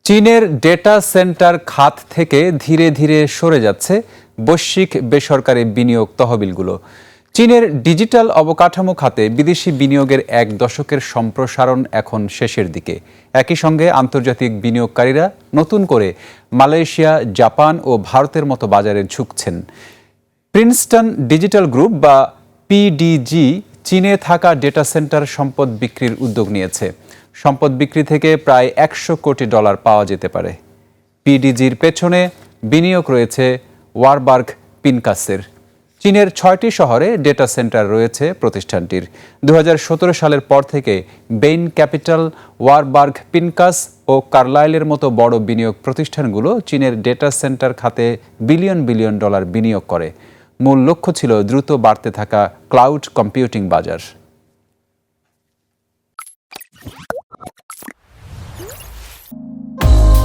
চীনের data centre খাত থেকে ধীরে ধীরে সরে যাচ্ছে বৈশ্বিক বেসরকারি বিনিয়োগ তহবিলগুলো। চীনের ডিজিটাল অবকাঠামো খাতে বিদেশি বিনিয়োগের এক দশকের সম্প্রসারণ এখন শেষের দিকে। একই সঙ্গে আন্তর্জাতিক বিনিয়োগকারীরা নতুন করে মালয়েশিয়া, জাপান ও ভারতের মতো বাজারে ঝুঁকছেন। প্রিন্সটন ডিজিটাল গ্রুপ বা পিডিজি চীনে থাকা ডেটা সেন্টার সম্পদ বিক্রির উদ্যোগ নিয়েছে। সম্পদ বিক্রি থেকে প্রায় $100 কোটি পাওয়া যেতে পারে। পিডিজির পেছনে বিনিয়োগ রয়েছে ওয়ারবার্গ পিনকাসের। চীনের 6টি শহরে ডেটা সেন্টার রয়েছে প্রতিষ্ঠানটির। 2017 সালের পর থেকে বেইন ক্যাপিটাল, ওয়ারবার্গ পিনকাস ও কার্লাইলের মতো বড় বিনিয়োগ প্রতিষ্ঠানগুলো চীনের ডেটা সেন্টার খাতে বিলিয়ন বিলিয়ন ডলার বিনিয়োগ করে। মূল লক্ষ্য ছিল দ্রুত বাড়তে থাকা ক্লাউড কম্পিউটিং বাজার।